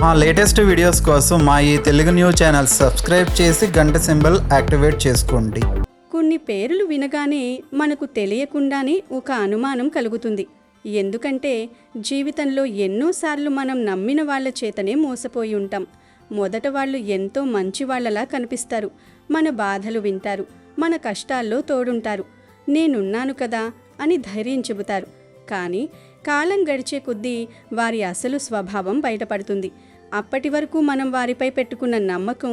మా latest videos కోసం మా ఈ తెలుగు న్యూస్ ఛానల్ సబ్స్క్రైబ్ చేసి గంట సింబల్ యాక్టివేట్ చేసుకోండి. కొన్ని పేర్లు వినగానే మనకు తెలియకుండానే ఒక అనుమానం కలుగుతుంది. ఎందుకంటే జీవితంలో ఎన్నోసార్లు మనం నమ్మిన వాళ్ళ చేతనే మోసపోయి ఉంటాం. మొదట వాళ్ళు ఎంతో మంచివాళ్లలా కనిపిస్తారు, మన బాధలు వింటారు, మన కష్టాల్లో తోడుంటారు, నేనున్నాను కదా అని ధైర్యం చెబుతారు. కానీ కాలం గడిచే కొద్దీ వారి అసలు స్వభావం బయటపడుతుంది. అప్పటి వరకు మనం వారిపై పెట్టుకున్న నమ్మకం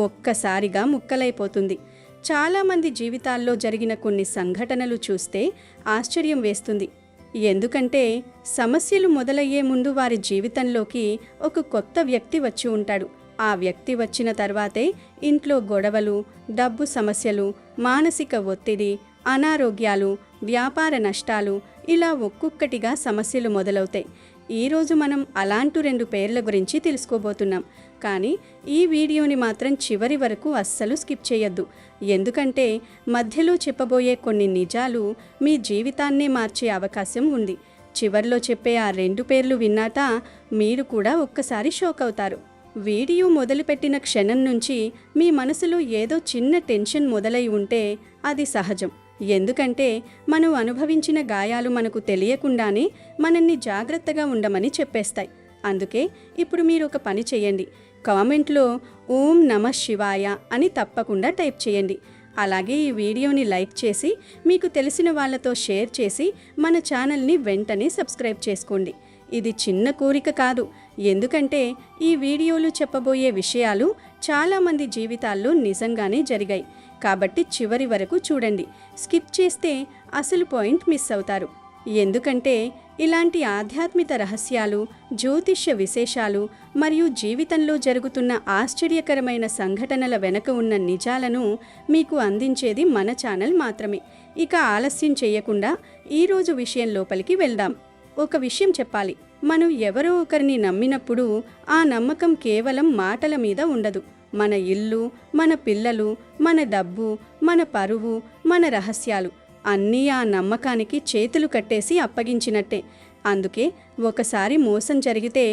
ఒక్కసారిగా ముక్కలైపోతుంది. చాలామంది జీవితాల్లో జరిగిన కొన్ని సంఘటనలు చూస్తే ఆశ్చర్యం వేస్తుంది. ఎందుకంటే సమస్యలు మొదలయ్యే ముందు వారి జీవితంలోకి ఒక కొత్త వ్యక్తి వచ్చి ఉంటాడు. ఆ వ్యక్తి వచ్చిన తర్వాతే ఇంట్లో గొడవలు, డబ్బు సమస్యలు, మానసిక ఒత్తిడి, అనారోగ్యాలు, వ్యాపార నష్టాలు ఇలా ఒక్కొక్కటిగా సమస్యలు మొదలవుతాయి. ఈరోజు మనం అలాంటి 2 పేర్ల గురించి తెలుసుకోబోతున్నాం. కానీ ఈ వీడియోని మాత్రం చివరి వరకు అస్సలు స్కిప్ చేయొద్దు. ఎందుకంటే మధ్యలో చెప్పబోయే కొన్ని నిజాలు మీ జీవితాన్నే మార్చే అవకాశం ఉంది. చివర్లో చెప్పే ఆ 2 పేర్లు విన్నాక మీరు కూడా ఒక్కసారి షాక్ అవుతారు. వీడియో మొదలుపెట్టిన క్షణం నుంచి మీ మనసులో ఏదో చిన్న టెన్షన్ మొదలై ఉంటే అది సహజం. ఎందుకంటే మనం అనుభవించిన గాయాలు మనకు తెలియకుండానే మనల్ని జాగ్రత్తగా ఉండమని చెప్పేస్తాయి. అందుకే ఇప్పుడు మీరు ఒక పని చేయండి. కామెంట్లో ఓం నమః శివాయ అని తప్పకుండా టైప్ చేయండి. అలాగే ఈ వీడియోని లైక్ చేసి మీకు తెలిసిన వాళ్ళతో షేర్ చేసి మన ఛానల్ని వెంటనే సబ్స్క్రైబ్ చేసుకోండి. ఇది చిన్న కోరిక కాదు, ఎందుకంటే ఈ వీడియోలు చెప్పబోయే విషయాలు చాలామంది జీవితాల్లో నిజంగానే జరిగాయి. కాబట్టి చివరి వరకు చూడండి. స్కిప్ చేస్తే అసలు పాయింట్ మిస్ అవుతారు. ఎందుకంటే ఇలాంటి ఆధ్యాత్మిక రహస్యాలు, జ్యోతిష్య విశేషాలు మరియు జీవితంలో జరుగుతున్న ఆశ్చర్యకరమైన సంఘటనల వెనుక ఉన్న నిజాలను మీకు అందించేది మన ఛానల్ మాత్రమే. ఇక ఆలస్యం చేయకుండా ఈరోజు విషయం లోపలికి వెళ్దాం. ఒక విషయం చెప్పాలి. మనం ఎవరో ఒకరిని నమ్మినప్పుడు ఆ నమ్మకం కేవలం మాటల మీద ఉండదు. మన ఇల్లు, మన పిల్లలు, మన డబ్బు, మన పరువు, మన రహస్యాలు అన్నీ ఆ నమ్మకానికి చేతులు కట్టేసి అప్పగించినట్టే. అందుకే ఒకసారి మోసం జరిగితే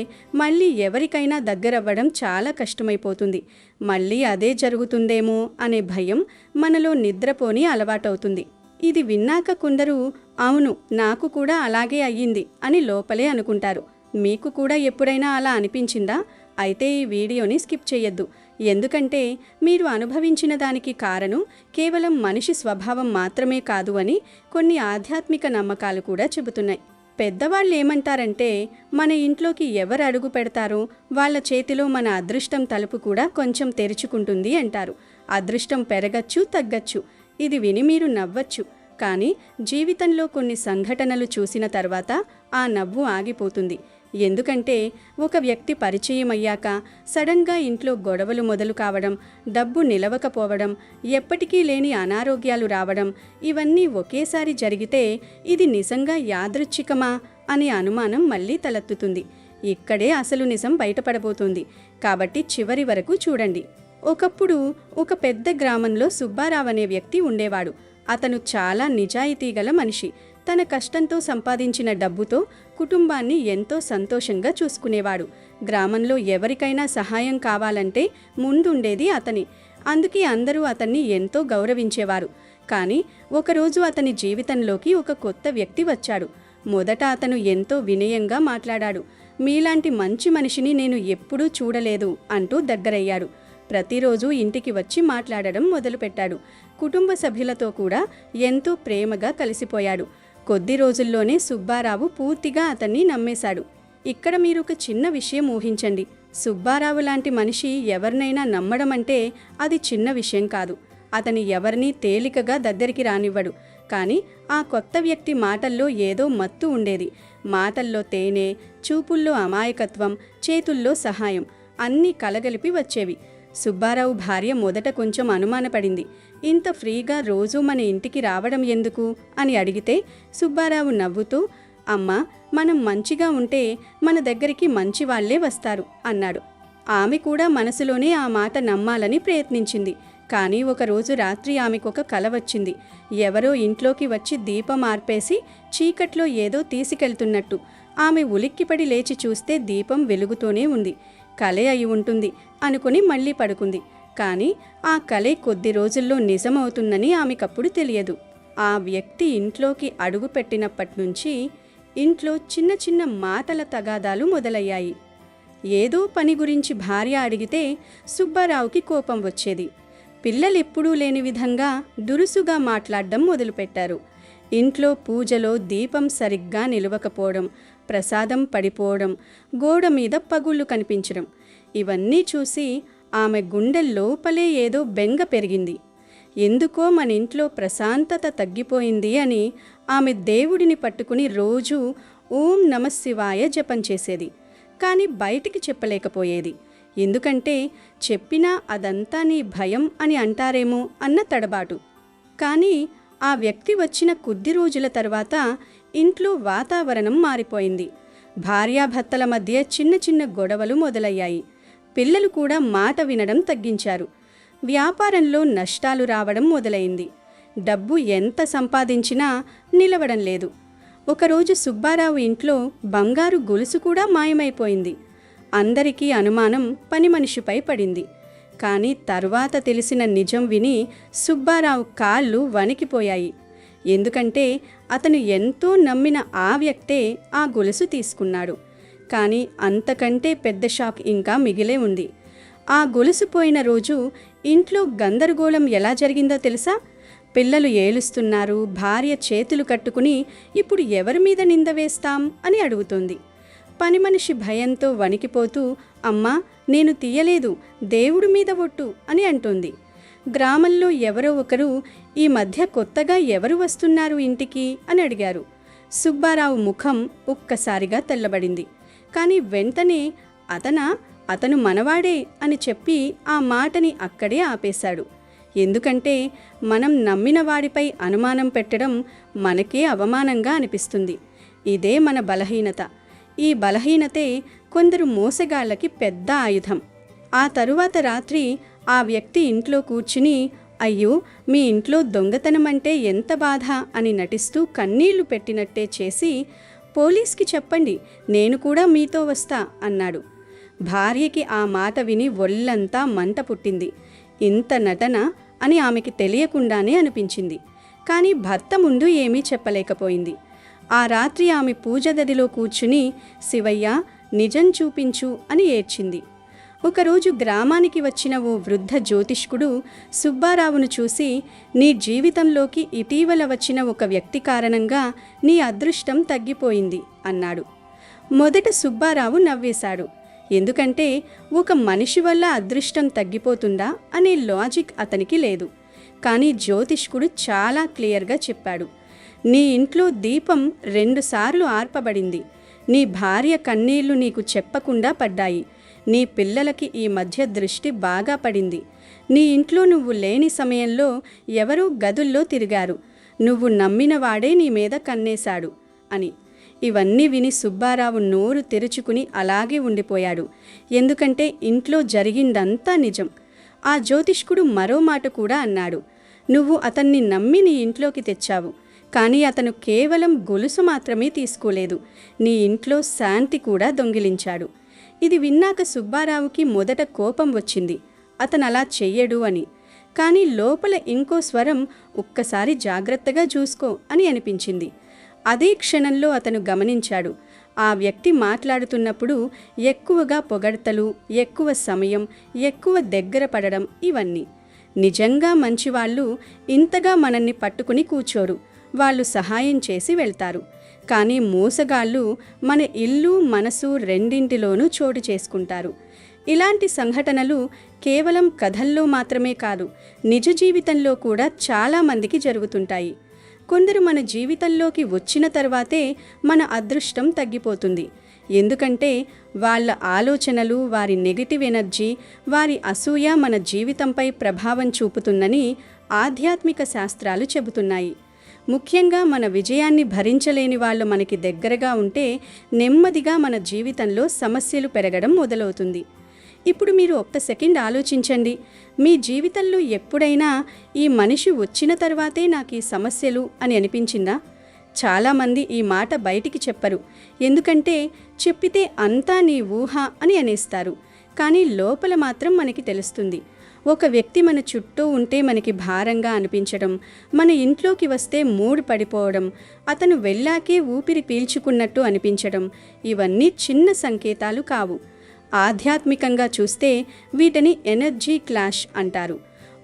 మళ్ళీ ఎవరికైనా దగ్గరవ్వడం చాలా కష్టమైపోతుంది. మళ్ళీ అదే జరుగుతుందేమో అనే భయం మనలో నిద్రపోని అలవాటవుతుంది. ఇది విన్నాక కొందరు అవును నాకు కూడా అలాగే అయ్యింది అని లోపలే అనుకుంటారు. మీకు కూడా ఎప్పుడైనా అలా అనిపించిందా? అయితే ఈ వీడియోని స్కిప్ చేయొద్దు. ఎందుకంటే మీరు అనుభవించిన దానికి కారణం కేవలం మనిషి స్వభావం మాత్రమే కాదు అని కొన్ని ఆధ్యాత్మిక నమ్మకాలు కూడా చెబుతున్నాయి. పెద్దవాళ్ళు ఏమంటారంటే మన ఇంట్లోకి ఎవరు అడుగు పెడతారో వాళ్ళ చేతిలో మన అదృష్టం తలుపు కూడా కొంచెం తెరుచుకుంటుంది అంటారు. అదృష్టం పెరగచ్చు, తగ్గచ్చు. ఇది విని మీరు నవ్వచ్చు. కానీ జీవితంలో కొన్ని సంఘటనలు చూసిన తర్వాత ఆ నవ్వు ఆగిపోతుంది. ఎందుకంటే ఒక వ్యక్తి పరిచయం అయ్యాక సడన్గా ఇంట్లో గొడవలు మొదలు కావడం, డబ్బు నిలవకపోవడం, ఎప్పటికీ లేని అనారోగ్యాలు రావడం, ఇవన్నీ ఒకేసారి జరిగితే ఇది నిజంగా యాదృచ్ఛికమా అనే అనుమానం మళ్ళీ తలెత్తుతుంది. ఇక్కడే అసలు నిజం బయటపడబోతుంది. కాబట్టి చివరి వరకు చూడండి. ఒకప్పుడు ఒక పెద్ద గ్రామంలో సుబ్బారావు అనే వ్యక్తి ఉండేవాడు. అతను చాలా నిజాయితీ గల మనిషి. తన కష్టంతో సంపాదించిన డబ్బుతో కుటుంబాన్ని ఎంతో సంతోషంగా చూసుకునేవాడు. గ్రామంలో ఎవరికైనా సహాయం కావాలంటే ముందుండేది అతని. అందుకే అందరూ అతన్ని ఎంతో గౌరవించేవారు. కానీ ఒకరోజు అతని జీవితంలోకి ఒక కొత్త వ్యక్తి వచ్చాడు. మొదట అతను ఎంతో వినయంగా మాట్లాడాడు. మీలాంటి మంచి మనిషిని నేను ఎప్పుడూ చూడలేదు అంటూ దగ్గరయ్యాడు. ప్రతిరోజు ఇంటికి వచ్చి మాట్లాడడం మొదలుపెట్టాడు. కుటుంబ సభ్యులతో కూడా ఎంతో ప్రేమగా కలిసిపోయాడు. కొద్ది రోజుల్లోనే సుబ్బారావు పూర్తిగా అతన్ని నమ్మేశాడు. ఇక్కడ మీరు ఒక చిన్న విషయం ఊహించండి. సుబ్బారావు లాంటి మనిషి ఎవరినైనా నమ్మడం అంటే అది చిన్న విషయం కాదు. అతని ఎవరినీ తేలికగా దగ్గరికి రానివ్వడు. కానీ ఆ కొత్త వ్యక్తి మాటల్లో ఏదో మత్తు ఉండేది. మాటల్లో తేనె, చూపుల్లో అమాయకత్వం, చేతుల్లో సహాయం అన్నీ కలగలిపి వచ్చేవి. సుబ్బారావు భార్య మొదట కొంచెం అనుమానపడింది. ఇంత ఫ్రీగా రోజూ మన ఇంటికి రావడం ఎందుకు అని అడిగితే సుబ్బారావు నవ్వుతూ, అమ్మా, మనం మంచిగా ఉంటే మన దగ్గరికి మంచి వాళ్లే వస్తారు అన్నాడు. ఆమె కూడా మనసులోనే ఆ మాట నమ్మాలని ప్రయత్నించింది. కానీ ఒకరోజు రాత్రి ఆమెకొక కల వచ్చింది. ఎవరో ఇంట్లోకి వచ్చి దీపం ఆర్పేసి చీకట్లో ఏదో తీసుకెళ్తున్నట్టు. ఆమె ఉలిక్కిపడి లేచి చూస్తే దీపం వెలుగుతూనే ఉంది. కలే అయి ఉంటుంది అనుకుని మళ్ళీ పడుకుంది. కానీ ఆ కలే కొద్ది రోజుల్లో నిజమవుతుందని ఆమెకప్పుడు తెలియదు. ఆ వ్యక్తి ఇంట్లోకి అడుగు పెట్టినప్పటి నుంచి ఇంట్లో చిన్న చిన్న మాటల తగాదాలు మొదలయ్యాయి. ఏదో పని గురించి భార్య అడిగితే సుబ్బారావుకి కోపం వచ్చేది. పిల్లలెప్పుడూ లేని విధంగా దురుసుగా మాట్లాడడం మొదలుపెట్టారు. ఇంట్లో పూజలో దీపం సరిగ్గా నిలవకపోవడం, ప్రసాదం పడిపోవడం, గోడ మీద పగుళ్ళు కనిపించడం, ఇవన్నీ చూసి ఆమె గుండె లోపలే ఏదో బెంగ పెరిగింది. ఎందుకో మన ఇంట్లో ప్రశాంతత తగ్గిపోయింది అని ఆమె దేవుడిని పట్టుకుని రోజూ ఓం నమఃశివాయ జపం చేసేది. కానీ బయటికి చెప్పలేకపోయేది. ఎందుకంటే చెప్పినా అదంతా నీ భయం అని అంటారేమో అన్న తడబాటు. కానీ ఆ వ్యక్తి వచ్చిన కొద్ది రోజుల తర్వాత ఇంట్లో వాతావరణం మారిపోయింది. భార్యాభర్తల మధ్య చిన్న చిన్న గొడవలు మొదలయ్యాయి. పిల్లలు కూడా మాట వినడం తగ్గించారు. వ్యాపారంలో నష్టాలు రావడం మొదలైంది. డబ్బు ఎంత సంపాదించినా నిలవడం లేదు. ఒకరోజు సుబ్బారావు ఇంట్లో బంగారు గొలుసు కూడా మాయమైపోయింది. అందరికీ అనుమానం పని మనిషిపై పడింది. కానీ తర్వాత తెలిసిన నిజం విని సుబ్బారావు కాళ్ళు వణికిపోయాయి. ఎందుకంటే అతను ఎంతో నమ్మిన ఆ వ్యక్తే ఆ గొలుసు తీసుకున్నాడు. కానీ అంతకంటే పెద్ద షాక్ ఇంకా మిగిలే ఉంది. ఆ గొలుసు పోయిన రోజు ఇంట్లో గందరగోళం ఎలా జరిగిందో తెలుసా? పిల్లలు ఏలుస్తున్నారు. భార్య చేతులు కట్టుకుని ఇప్పుడు ఎవరి మీద నింద వేస్తాం అని అడుగుతోంది. పని మనిషి భయంతో వణికిపోతూ, అమ్మా నేను తీయలేదు, దేవుడి మీద ఒట్టు అని అంటోంది. గ్రామంలో ఎవరో ఒకరు, ఈ మధ్య కొత్తగా ఎవరు వస్తున్నారు ఇంటికి అని అడిగారు. సుబ్బారావు ముఖం ఒక్కసారిగా తెల్లబడింది. కానీ వెంటనే అతను మనవాడే అని చెప్పి ఆ మాటని అక్కడే ఆపేశాడు. ఎందుకంటే మనం నమ్మిన వాడిపై అనుమానం పెట్టడం మనకే అవమానంగా అనిపిస్తుంది. ఇదే మన బలహీనత. ఈ బలహీనతే కొందరు మోసగాళ్ళకి పెద్ద ఆయుధం. ఆ తరువాత రాత్రి ఆ వ్యక్తి ఇంట్లో కూర్చుని, అయ్యో మీ ఇంట్లో దొంగతనం అంటే ఎంత బాధ అని నటిస్తూ కన్నీళ్లు పెట్టినట్టే చేసి, పోలీస్కి చెప్పండి, నేను కూడా మీతో వస్తా అన్నాడు. భార్యకి ఆ మాట విని ఒళ్ళంతా మంట పుట్టింది. ఇంత నటన అని ఆమెకి తెలియకుండానే అనిపించింది. కానీ భర్త ముందు ఏమీ చెప్పలేకపోయింది. ఆ రాత్రి ఆమె పూజ గదిలో కూర్చుని, శివయ్య నిజం చూపించు అని ఏడ్చింది. ఒకరోజు గ్రామానికి వచ్చిన ఓ వృద్ధ జ్యోతిష్కుడు సుబ్బారావును చూసి, నీ జీవితంలోకి ఇటీవల వచ్చిన ఒక వ్యక్తి కారణంగా నీ అదృష్టం తగ్గిపోయింది అన్నాడు. మొదట సుబ్బారావు నవ్వేశాడు. ఎందుకంటే ఒక మనిషి వల్ల అదృష్టం తగ్గిపోతుందా అనే లాజిక్ అతనికి లేదు. కానీ జ్యోతిష్కుడు చాలా క్లియర్గా చెప్పాడు, నీ ఇంట్లో దీపం 2 సార్లు ఆర్పబడింది. నీ భార్య కన్నీళ్లు నీకు చెప్పకుండా పడ్డాయి. నీ పిల్లలకి ఈ మధ్య దృష్టి బాగా పడింది. నీ ఇంట్లో నువ్వు లేని సమయంలో ఎవరో గదుల్లో తిరిగారు. నువ్వు నమ్మిన వాడే నీ మీద కన్నేశాడు అని. ఇవన్నీ విని సుబ్బారావు నోరు తెరుచుకుని అలాగే ఉండిపోయాడు. ఎందుకంటే ఇంట్లో జరిగిందంతా నిజం. ఆ జ్యోతిష్కుడు మరో మాట కూడా అన్నాడు, నువ్వు అతన్ని నమ్మి నీ ఇంట్లోకి తెచ్చావు. కానీ అతను కేవలం గొలుసు మాత్రమే తీసుకోలేదు, నీ ఇంట్లో శాంతి కూడా దొంగిలించాడు. ఇది విన్నాక సుబ్బారావుకి మొదట కోపం వచ్చింది, అతను అలా చెయ్యడు అని. కానీ లోపల ఇంకో స్వరం, ఒక్కసారి జాగ్రత్తగా చూసుకో అని అనిపించింది. అదే క్షణంలో అతను గమనించాడు, ఆ వ్యక్తి మాట్లాడుతున్నప్పుడు ఎక్కువగా పొగడ్తలు, ఎక్కువ సమయం, ఎక్కువ దగ్గర పడడం, ఇవన్నీ. నిజంగా మంచివాళ్ళు ఇంతగా మనల్ని పట్టుకుని కూర్చోరు. వాళ్ళు సహాయం చేసి వెళ్తారు. కానీ మోసగాళ్ళు మన ఇల్లు, మనసు రెండింటిలోనూ చోటు చేసుకుంటారు. ఇలాంటి సంఘటనలు కేవలం కథల్లో మాత్రమే కాదు, నిజ జీవితంలో కూడా చాలామందికి జరుగుతుంటాయి. కొందరు మన జీవితంలోకి వచ్చిన తర్వాతే మన అదృష్టం తగ్గిపోతుంది. ఎందుకంటే వాళ్ళ ఆలోచనలు, వారి నెగిటివ్ ఎనర్జీ, వారి అసూయ మన జీవితంపై ప్రభావం చూపుతుందని ఆధ్యాత్మిక శాస్త్రాలు చెబుతున్నాయి. ముఖ్యంగా మన విజయాన్ని భరించలేని వాళ్ళు మనకి దగ్గరగా ఉంటే నెమ్మదిగా మన జీవితంలో సమస్యలు పెరగడం మొదలవుతుంది. ఇప్పుడు మీరు ఒక్క సెకండ్ ఆలోచించండి, మీ జీవితంలో ఎప్పుడైనా ఈ మనిషి వచ్చిన తర్వాతే నాకు ఈ సమస్యలు అని అనిపించిందా? చాలామంది ఈ మాట బయటికి చెప్పరు. ఎందుకంటే చెప్పితే అంతా నీ ఊహ అని అనేస్తారు. కానీ లోపల మాత్రం మనకి తెలుస్తుంది. ఒక వ్యక్తి మన చుట్టూ ఉంటే మనకి భారంగా అనిపించడం, మన ఇంట్లోకి వస్తే మూడ్ పడిపోవడం, అతను వెళ్ళాకే ఊపిరి పీల్చుకున్నట్టు అనిపించడం, ఇవన్నీ చిన్న సంకేతాలు కావు. ఆధ్యాత్మికంగా చూస్తే వీటిని ఎనర్జీ క్లాష్ అంటారు.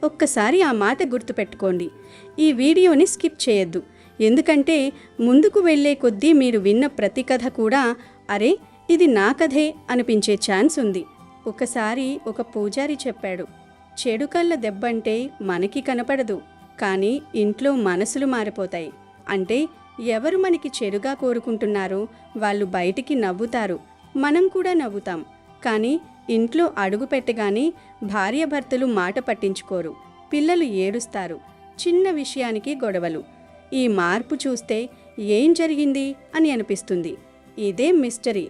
ఒక్కసారి ఆ మాట గుర్తుపెట్టుకోండి. ఈ వీడియోని స్కిప్ చేయొద్దు, ఎందుకంటే ముందుకు వెళ్ళే కొద్దీ మీరు విన్న ప్రతి కథ కూడా అరే ఇది నా కథే అనిపించే ఛాన్స్ ఉంది. ఒకసారి ఒక పూజారి చెప్పాడు, చెడు కళ్ళ దెబ్బంటే మనకి కనపడదు, కానీ ఇంట్లో మనసులు మారిపోతాయి. అంటే ఎవరు మనకి చెడుగా కోరుకుంటున్నారో వాళ్ళు బయటికి నవ్వుతారు, మనం కూడా నవ్వుతాం. కానీ ఇంట్లో అడుగు పెట్టగానే భార్యాభర్తలు మాట పట్టించుకోరు, పిల్లలు ఏడుస్తారు, చిన్న విషయానికి గొడవలు. ఈ మార్పు చూస్తే ఏం జరిగింది అని అనిపిస్తుంది. ఇదే మిస్టరీ.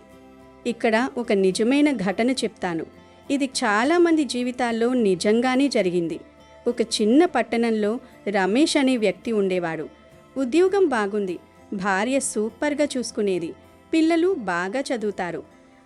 ఇక్కడ ఒక నిజమైన ఘటన చెప్తాను. ఇది చాలామంది జీవితాల్లో నిజంగానే జరిగింది. ఒక చిన్న పట్టణంలో రమేష్ అనే వ్యక్తి ఉండేవాడు. ఉద్యోగం బాగుంది, భార్య సూపర్గా చూసుకునేది, పిల్లలు బాగా చదువుతారు.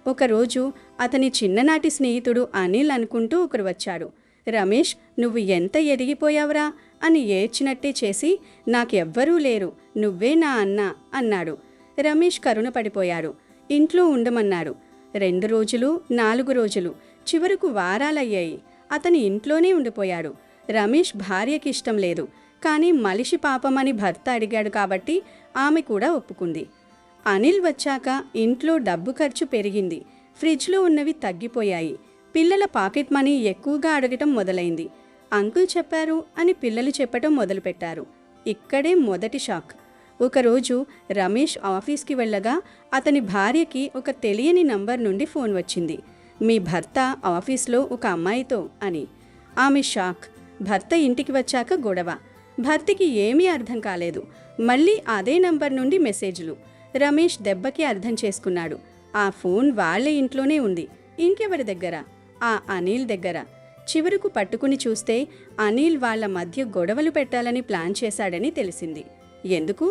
ఒకరోజు అతని చిన్ననాటి స్నేహితుడు అనిల్ అనుకుంటూ ఒకరు వచ్చాడు. రమేష్, నువ్వు ఎంత ఎదిగిపోయావురా అని ఏడ్చినట్టే చేసి, నాకెవ్వరూ లేరు, నువ్వే నా అన్న అన్నాడు. రమేష్ కరుణ పడిపోయాడు. ఇంట్లో ఉండమన్నాడు. 2 రోజులు, 4 రోజులు, చివరకు వారాలయ్యాయి. అతని ఇంట్లోనే ఉండిపోయాడు. రమేష్ భార్యకి ఇష్టం లేదు, కానీ మలిషి పాపమని భర్త అడిగాడు కాబట్టి ఆమె కూడా ఒప్పుకుంది. అనిల్ వచ్చాక ఇంట్లో డబ్బు ఖర్చు పెరిగింది, ఫ్రిడ్జ్లో ఉన్నవి తగ్గిపోయాయి, పిల్లల పాకెట్ మనీ ఎక్కువగా అడగటం మొదలైంది. అంకుల్ చెప్పారు అని పిల్లలు చెప్పటం మొదలుపెట్టారు. ఇక్కడే మొదటి షాక్. ఒకరోజు రమేష్ ఆఫీస్కి వెళ్ళగా అతని భార్యకి ఒక తెలియని నంబర్ నుండి ఫోన్ వచ్చింది. మీ భర్త ఆఫీస్లో ఒక అమ్మాయితో అని. ఆమె షాక్. భర్త ఇంటికి వచ్చాక గొడవ. భర్తకి ఏమీ అర్థం కాలేదు. మళ్ళీ అదే నంబర్ నుండి మెసేజ్లు. రమేష్ దెబ్బకి అర్థం చేసుకున్నాడు. ఆ ఫోన్ వాళ్ళ ఇంట్లోనే ఉంది, ఇంకెవరి దగ్గర? ఆ అనిల్ దగ్గర. చివరకు పట్టుకుని చూస్తే అనిల్ వాళ్ళ మధ్య గొడవలు పెట్టాలని ప్లాన్ చేశాడని తెలిసింది. ఎందుకు?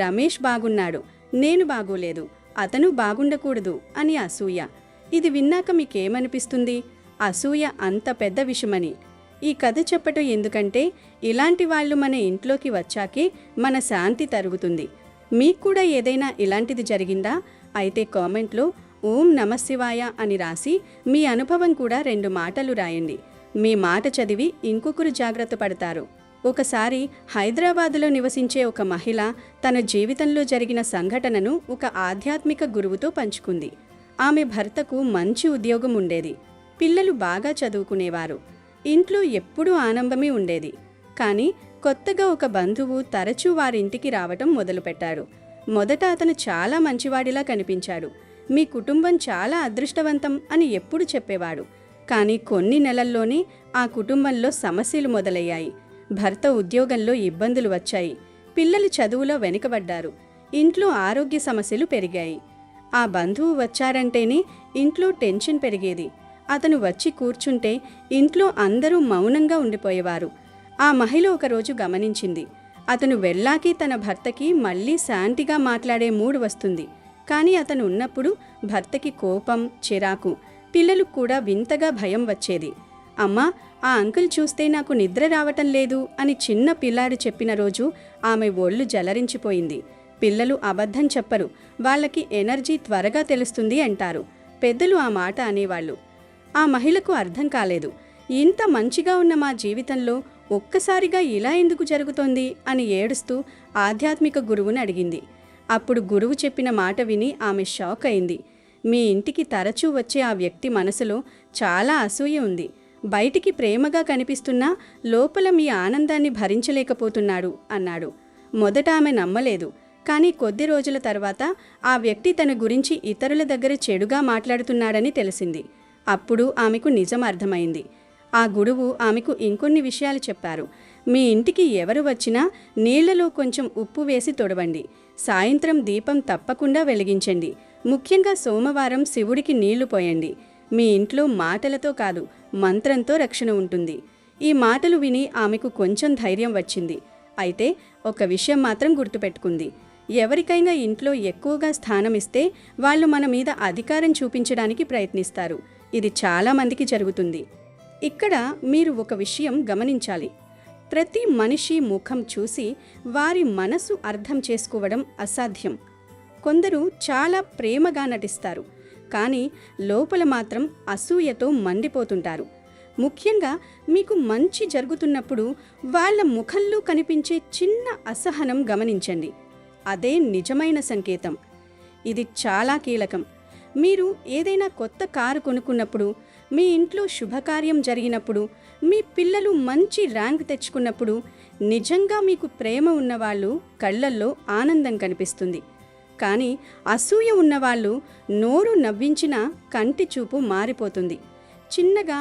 రమేష్ బాగున్నాడు, నేను బాగోలేదు, అతను బాగుండకూడదు అని అసూయ. ఇది విన్నాక మీకేమనిపిస్తుంది? అసూయ అంత పెద్ద విషయమని. ఈ కథ చెప్పటం ఎందుకంటే ఇలాంటి వాళ్ళు మన ఇంట్లోకి వచ్చాకే మన శాంతి తరుగుతుంది. మీకు కూడా ఏదైనా ఇలాంటిది జరిగిందా? అయితే కామెంట్లో ఓం నమశివాయ అని రాసి మీ అనుభవం కూడా 2 మాటలు రాయండి. మీ మాట చదివి ఇంకొకరు జాగ్రత్త పడతారు. ఒకసారి హైదరాబాదులో నివసించే ఒక మహిళ తన జీవితంలో జరిగిన సంఘటనను ఒక ఆధ్యాత్మిక గురువుతో పంచుకుంది. ఆమె భర్తకు మంచి ఉద్యోగం ఉండేది, పిల్లలు బాగా చదువుకునేవారు, ఇంట్లో ఎప్పుడూ ఆనందమే ఉండేది. కానీ కొత్తగా ఒక బంధువు తరచూ వారింటికి రావటం మొదలుపెట్టాడు. మొదట అతను చాలా మంచివాడిలా కనిపించాడు. మీ కుటుంబం చాలా అదృష్టవంతం అని ఎప్పుడు చెప్పేవాడు. కానీ కొన్ని నెలల్లోనే ఆ కుటుంబంలో సమస్యలు మొదలయ్యాయి. భర్త ఉద్యోగంలో ఇబ్బందులు వచ్చాయి, పిల్లలు చదువులో వెనుకబడ్డారు, ఇంట్లో ఆరోగ్య సమస్యలు పెరిగాయి. ఆ బంధువు వచ్చారంటేనే ఇంట్లో టెన్షన్ పెరిగేది. అతను వచ్చి కూర్చుంటే ఇంట్లో అందరూ మౌనంగా ఉండిపోయేవారు. ఆ మహిళ ఒకరోజు గమనించింది, అతను వెళ్ళాకి తన భర్తకి మళ్ళీ శాంతిగా మాట్లాడే మూడ్ వస్తుంది. కానీ అతను ఉన్నప్పుడు భర్తకి కోపం, చిరాకు, పిల్లలకు కూడా వింతగా భయం వచ్చేది. అమ్మా, ఆ అంకుల్ చూస్తే నాకు నిద్ర రావటం లేదు అని చిన్న పిల్లాడు చెప్పిన రోజు ఆమె ఒళ్ళు జలరించిపోయింది. పిల్లలు అబద్ధం చెప్పరు, వాళ్ళకి ఎనర్జీ త్వరగా తెలుస్తుంది అంటారు. పెద్దలు ఆ మాట అనేవాళ్ళు. ఆ మహిళకు అర్థం కాలేదు. ఇంత మంచిగా ఉన్న మా జీవితంలో ఒక్కసారిగా ఇలా ఎందుకు జరుగుతోంది అని ఏడుస్తూ ఆధ్యాత్మిక గురువుని అడిగింది. అప్పుడు గురువు చెప్పిన మాట విని ఆమె షాక్ అయింది. మీ ఇంటికి తరచూ వచ్చే ఆ వ్యక్తి మనసులో చాలా అసూయ ఉంది. బయటికి ప్రేమగా కనిపిస్తున్నా లోపల మీ ఆనందాన్ని భరించలేకపోతున్నాడు అన్నాడు. మొదట ఆమె నమ్మలేదు. కానీ కొద్ది రోజుల తర్వాత ఆ వ్యక్తి తన గురించి ఇతరుల దగ్గర చెడుగా మాట్లాడుతున్నాడని తెలిసింది. అప్పుడు ఆమెకు నిజం అర్థమైంది. ఆ గురువు ఆమెకు ఇంకొన్ని విషయాలు చెప్పారు. మీ ఇంటికి ఎవరు వచ్చినా నీళ్లలో కొంచెం ఉప్పు వేసి తొడవండి. సాయంత్రం దీపం తప్పకుండా వెలిగించండి. ముఖ్యంగా సోమవారం శివుడికి నీళ్లు పోయండి. మీ ఇంట్లో మాటలతో కాదు, మంత్రంతో రక్షణ ఉంటుంది. ఈ మాటలు విని ఆమెకు కొంచెం ధైర్యం వచ్చింది. అయితే ఒక విషయం మాత్రం గుర్తుపెట్టుకుంది. ఎవరికైనా ఇంట్లో ఎక్కువగా స్థానం ఇస్తే వాళ్ళు మన మీద అధికారం చూపించడానికి ప్రయత్నిస్తారు. ఇది చాలామందికి జరుగుతుంది. ఇక్కడ మీరు ఒక విషయం గమనించాలి. ప్రతి మనిషి ముఖం చూసి వారి మనసు అర్థం చేసుకోవడం అసాధ్యం. కొందరు చాలా ప్రేమగా నటిస్తారు, కానీ లోపల మాత్రం అసూయతో మండిపోతుంటారు. ముఖ్యంగా మీకు మంచి జరుగుతున్నప్పుడు వాళ్ళ ముఖంలో కనిపించే చిన్న అసహనం గమనించండి. అదే నిజమైన సంకేతం. ఇది చాలా కీలకం. మీరు ఏదైనా కొత్త కారు కొనుక్కున్నప్పుడు, మీ ఇంట్లో శుభకార్యం జరిగినప్పుడు, మీ పిల్లలు మంచి ర్యాంక్ తెచ్చుకున్నప్పుడు నిజంగా మీకు ప్రేమ ఉన్నవాళ్ళు కళ్ళల్లో ఆనందం కనిపిస్తుంది. కానీ అసూయ ఉన్నవాళ్ళు నోరు నవ్వించినా కంటి చూపు మారిపోతుంది. చిన్నగా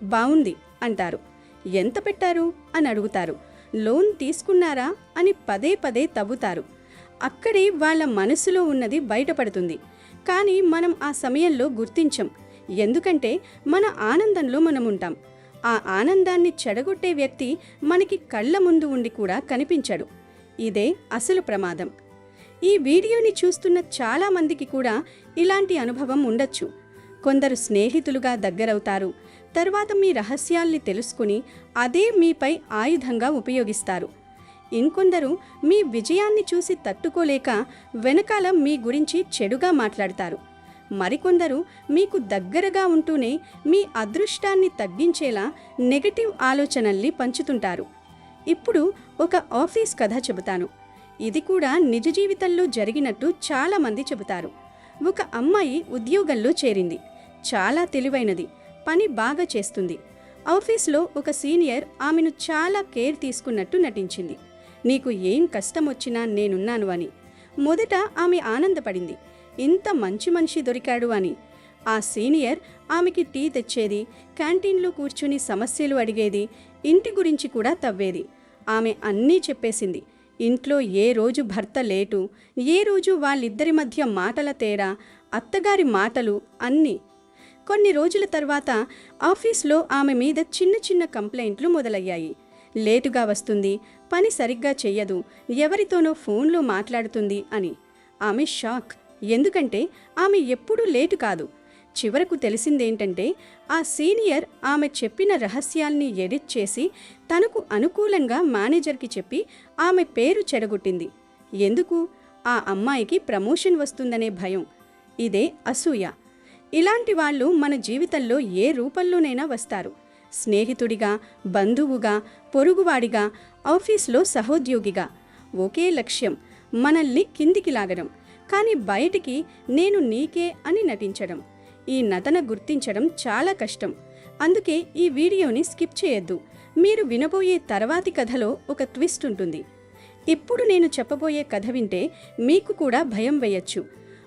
బావుంది అంటారు. ఎంత పెట్టారు అని అడుగుతారు. లోన్ తీసుకున్నారా అని పదే పదే తవ్వుతారు. అక్కడే వాళ్ళ మనసులో ఉన్నది బయటపడుతుంది. కానీ మనం ఆ సమయంలో గుర్తించం. ఎందుకంటే మన ఆనందంలో మనం ఉంటాం. ఆ ఆనందాన్ని చెడగొట్టే వ్యక్తి మనకి కళ్ళ ముందు ఉండి కూడా కనిపించడు. ఇదే అసలు ప్రమాదం. ఈ వీడియోని చూస్తున్న చాలామందికి కూడా ఇలాంటి అనుభవం ఉండొచ్చు. కొందరు స్నేహితులుగా దగ్గరవుతారు. తర్వాత మీ రహస్యాల్ని తెలుసుకుని అదే మీపై ఆయుధంగా ఉపయోగిస్తారు. ఇంకొందరు మీ విజయాన్ని చూసి తట్టుకోలేక వెనకాల మీ గురించి చెడుగా మాట్లాడతారు. మరికొందరు మీకు దగ్గరగా ఉంటూనే మీ అదృష్టాన్ని తగ్గించేలా నెగటివ్ ఆలోచనల్ని పంచుతుంటారు. ఇప్పుడు ఒక ఆఫీస్ కథ చెబుతాను. ఇది కూడా నిజ జీవితంలో జరిగినట్టు చాలామంది చెబుతారు. ఒక అమ్మాయి ఉద్యోగంలో చేరింది. చాలా తెలివైనది, పని బాగా చేస్తుంది. ఆఫీస్లో ఒక సీనియర్ ఆమెను చాలా కేర్ తీసుకున్నట్టు నటించింది. నీకు ఏం కష్టం వచ్చినా నేనున్నాను అని. మొదట ఆమె ఆనందపడింది, ఇంత మంచి మనిషి దొరికాడు అని. ఆ సీనియర్ ఆమెకి టీ తెచ్చేది, క్యాంటీన్లో కూర్చుని సమస్యలు అడిగేది, ఇంటి గురించి కూడా తవ్వేది. ఆమె అన్నీ చెప్పేసింది. ఇంట్లో ఏ రోజు భర్త లేటు, ఏ రోజు వాళ్ళిద్దరి మధ్య మాటల తేడా, అత్తగారి మాటలు అన్నీ. కొన్ని రోజుల తర్వాత ఆఫీస్లో ఆమె మీద చిన్న చిన్న కంప్లైంట్లు మొదలయ్యాయి. లేటుగా వస్తుంది, పని సరిగ్గా చెయ్యదు, ఎవరితోనో ఫోన్లో మాట్లాడుతుంది అని. ఆమె షాక్. ఎందుకంటే ఆమె ఎప్పుడూ లేటు కాదు. చివరకు తెలిసిందేంటంటే ఆ సీనియర్ ఆమె చెప్పిన రహస్యాల్ని ఎడిట్ చేసి తనకు అనుకూలంగా మేనేజర్కి చెప్పి ఆమె పేరు చెడగొట్టింది. ఎందుకు? ఆ అమ్మాయికి ప్రమోషన్ వస్తుందనే భయం. ఇదే అసూయ. ఇలాంటి వాళ్ళు మన జీవితంలో ఏ రూపంలోనైనా వస్తారు. స్నేహితుడిగా, బంధువుగా, పొరుగువాడిగా, ఆఫీస్లో సహోద్యోగిగా. ఒకే లక్ష్యం, మనల్ని కిందికి లాగడం. కానీ బయటికి నేను నీకే అని నటించడం. ఈ నటన గుర్తించడం చాలా కష్టం. అందుకే ఈ వీడియోని స్కిప్ చేయొద్దు. మీరు వినబోయే తర్వాతి కథలో ఒక ట్విస్ట్ ఉంటుంది. ఇప్పుడు నేను చెప్పబోయే కథ వింటే మీకు కూడా భయం వేయచ్చు.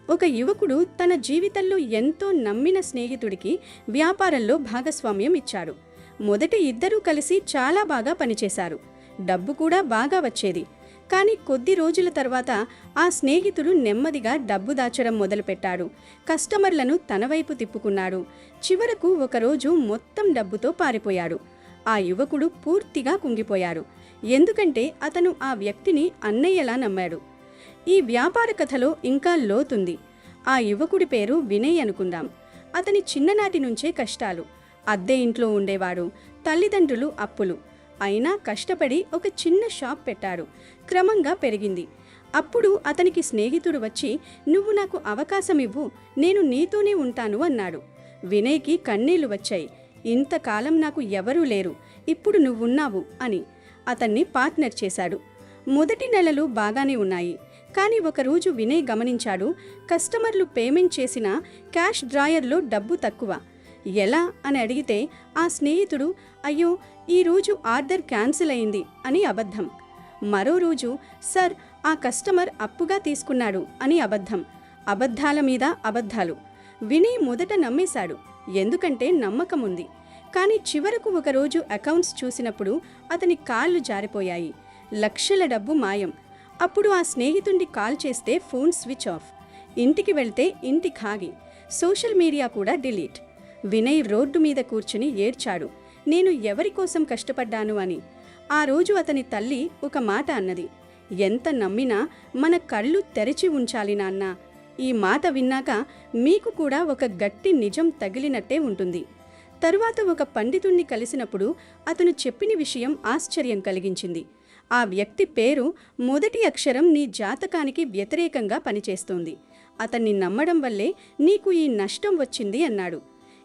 ఒక యువకుడు తన జీవితంలో ఎంతో నమ్మిన స్నేహితుడికి వ్యాపారంలో భాగస్వామ్యం ఇచ్చాడు. మొదట ఇద్దరూ కలిసి చాలా బాగా పనిచేశారు. డబ్బు కూడా బాగా వచ్చేది. కానీ కొద్ది రోజుల తర్వాత ఆ స్నేహితుడు నెమ్మదిగా డబ్బు దాచడం మొదలుపెట్టాడు. కస్టమర్లను తన వైపు తిప్పుకున్నాడు. చివరకు ఒకరోజు మొత్తం డబ్బుతో పారిపోయాడు. ఆ యువకుడు పూర్తిగా కుంగిపోయాడు. ఎందుకంటే అతను ఆ వ్యక్తిని అన్నయ్యలా నమ్మాడు. ఈ వ్యాపార కథలో ఇంకా లోతుంది. ఆ యువకుడి పేరు వినయ్ అనుకుందాం. అతని చిన్ననాటి నుంచే కష్టాలు. అద్దె ఇంట్లో ఉండేవాడు. తల్లిదండ్రులు అప్పులు. అయినా కష్టపడి ఒక చిన్న షాప్ పెట్టాడు. క్రమంగా పెరిగింది. అప్పుడు అతనికి స్నేహితుడు వచ్చి, నువ్వు నాకు అవకాశం ఇవ్వు, నేను నీతోనే ఉంటాను అన్నాడు. వినయ్కి కన్నీళ్లు వచ్చాయి. ఇంతకాలం నాకు ఎవరూ లేరు, ఇప్పుడు నువ్వున్నావు అని. అతన్ని పార్ట్నర్ చేశాడు. మొదటి నెలలు బాగానే ఉన్నాయి. కానీ ఒకరోజు వినయ్ గమనించాడు, కస్టమర్లు పేమెంట్ చేసిన క్యాష్ డ్రాయర్లో డబ్బు తక్కువ. ఎలా అని అడిగితే ఆ స్నేహితుడు, అయ్యో ఈరోజు ఆర్డర్ క్యాన్సిల్ అయింది అని అబద్ధం. మరో రోజు, సార్ ఆ కస్టమర్ అప్పుగా తీసుకున్నాడు అని అబద్ధం. అబద్ధాల మీద అబద్ధాలు. వినయ్ మొదట నమ్మేశాడు, ఎందుకంటే నమ్మకం ఉంది. కానీ చివరకు ఒకరోజు అకౌంట్స్ చూసినప్పుడు అతని కాళ్ళు జారిపోయాయి. లక్షల డబ్బు మాయం. అప్పుడు ఆ స్నేహితుడిని కాల్ చేస్తే ఫోన్ స్విచ్ ఆఫ్. ఇంటికి వెళ్తే ఇంటి ఖాళీ. సోషల్ మీడియా కూడా డిలీట్. వినయ్ రోడ్డు మీద కూర్చుని ఏడ్చాడు, నేను ఎవరి కోసం కష్టపడ్డాను అని. ఆ రోజు అతని తల్లి ఒక మాట అన్నది, ఎంత నమ్మినా మన కళ్ళు తెరిచి ఉంచాలి నాన్న. ఈ మాట విన్నాక మీకు కూడా ఒక గట్టి నిజం తగిలినట్టే ఉంటుంది. తరువాత ఒక పండితుణ్ణి కలిసినప్పుడు అతను చెప్పిన విషయం ఆశ్చర్యం కలిగించింది. ఆ వ్యక్తి పేరు మొదటి అక్షరం నీ జాతకానికి వ్యతిరేకంగా పనిచేస్తోంది. అతన్ని నమ్మడం వల్లే నీకు ఈ నష్టం వచ్చింది అన్నాడు.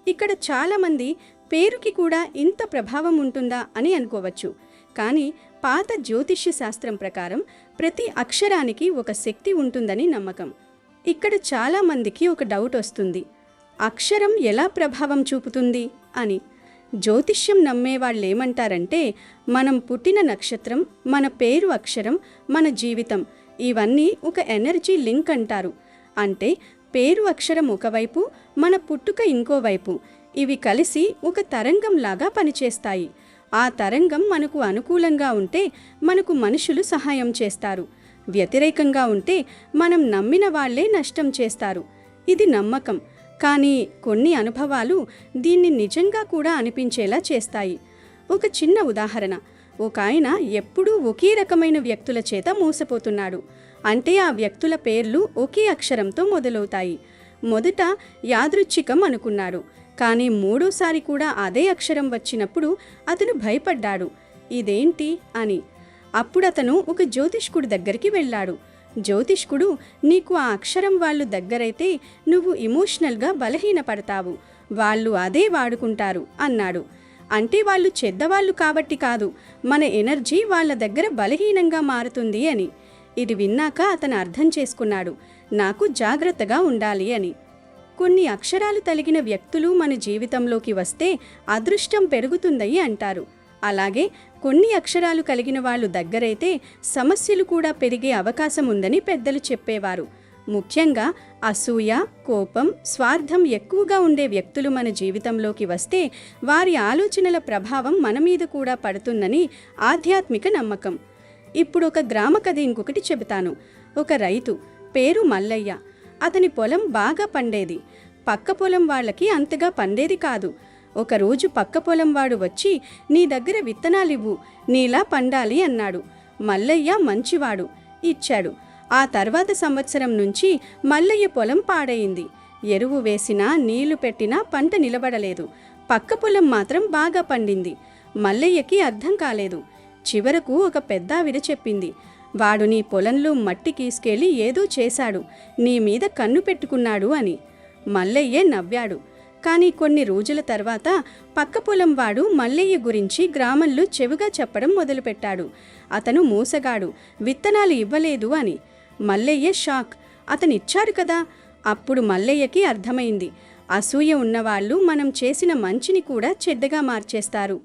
ఇక్కడ చాలామంది పేరుకి కూడా ఇంత ప్రభావం ఉంటుందా అని అనుకోవచ్చు. కానీ పాత జ్యోతిష్య శాస్త్రం ప్రకారం ప్రతి అక్షరానికి ఒక శక్తి ఉంటుందని నమ్మకం. ఇక్కడ చాలామందికి ఒక డౌట్ వస్తుంది, అక్షరం ఎలా ప్రభావం చూపుతుంది అని. జ్యోతిష్యం నమ్మేవాళ్ళేమంటారంటే మనం పుట్టిన నక్షత్రం, మన పేరు అక్షరం, మన జీవితం ఇవన్నీ ఒక ఎనర్జీ లింక్ అంటారు. అంటే పేరు అక్షరం ఒకవైపు, మన పుట్టుక ఇంకోవైపు. ఇవి కలిసి ఒక తరంగంలాగా పనిచేస్తాయి. ఆ తరంగం మనకు అనుకూలంగా ఉంటే మనకు మనుషులు సహాయం చేస్తారు, వ్యతిరేకంగా ఉంటే మనం నమ్మిన వాళ్లే నష్టం చేస్తారు. ఇది నమ్మకం. కానీ కొన్ని అనుభవాలు దీన్ని నిజంగా కూడా అనిపించేలా చేస్తాయి. ఒక చిన్న ఉదాహరణ. ఒక ఆయన ఎప్పుడూ ఒకే రకమైన వ్యక్తుల చేత మోసపోతున్నాడు. అంటే ఆ వ్యక్తుల పేర్లు ఒకే అక్షరంతో మొదలవుతాయి. మొదట యాదృచ్ఛికం అనుకున్నాడు. కానీ మూడోసారి కూడా అదే అక్షరం వచ్చినప్పుడు అతను భయపడ్డాడు, ఇదేంటి అని. అప్పుడతను ఒక జ్యోతిష్కుడి దగ్గరికి వెళ్ళాడు. జ్యోతిష్కుడు, నీకు ఆ అక్షరం వాళ్ళు దగ్గరైతే నువ్వు ఎమోషనల్గా బలహీనపడతావు, వాళ్ళు అదే వాడుకుంటారు అన్నాడు. అంటే వాళ్ళు చెడ్డవాళ్ళు కాబట్టి కాదు, మన ఎనర్జీ వాళ్ళ దగ్గర బలహీనంగా మారుతుంది అని. ఇది విన్నాక అతను అర్థం చేసుకున్నాడు, నాకు జాగ్రత్తగా ఉండాలి అని. కొన్ని అక్షరాలు తలిగిన వ్యక్తులు మన జీవితంలోకి వస్తే అదృష్టం పెరుగుతుందని అంటారు. అలాగే కొన్ని అక్షరాలు కలిగిన వాళ్ళు దగ్గరైతే సమస్యలు కూడా పెరిగే అవకాశం ఉందని పెద్దలు చెప్పేవారు. ముఖ్యంగా అసూయ, కోపం, స్వార్థం ఎక్కువగా ఉండే వ్యక్తులు మన జీవితంలోకి వస్తే వారి ఆలోచనల ప్రభావం మన మీద కూడా పడుతుందని ఆధ్యాత్మిక నమ్మకం. ఇప్పుడు ఒక గ్రామ కథ ఇంకొకటి చెబుతాను. ఒక రైతు పేరు మల్లయ్య. అతని పొలం బాగా పండేది. పక్క పొలం వాళ్ళకి అంతగా పండేది కాదు. ఒకరోజు పక్క పొలం వాడు వచ్చి, నీ దగ్గర విత్తనాలివ్వు, నీలా పండాలి అన్నాడు. మల్లయ్య మంచివాడు, ఇచ్చాడు. ఆ తర్వాత సంవత్సరం నుంచి మల్లయ్య పొలం పాడయింది. ఎరువు వేసినా నీళ్లు పెట్టినా పంట నిలబడలేదు. పక్క పొలం మాత్రం బాగా పండింది. మల్లయ్యకి అర్థం కాలేదు. చివరకు ఒక పెద్దావిడ చెప్పింది, వాడు నీ పొలంలో మట్టి తీసుకెళ్ళి ఏదో చేశాడు, నీ మీద కన్ను పెట్టుకున్నాడు అని. మల్లయ్య నవ్వాడు. కానీ కొన్ని రోజుల తర్వాత పక్క పొలం వాడు మల్లయ్య గురించి గ్రామంలో చెవుగా చెప్పడం మొదలుపెట్టాడు. అతను మోసగాడు, విత్తనాలు ఇవ్వలేదు అని. మల్లయ్య షాక్. అతనిచ్చాడు కదా. అప్పుడు మల్లయ్యకి అర్థమైంది, అసూయ ఉన్నవాళ్ళు మనం చేసిన మంచిని కూడా చెడ్డగా మార్చేస్తారు.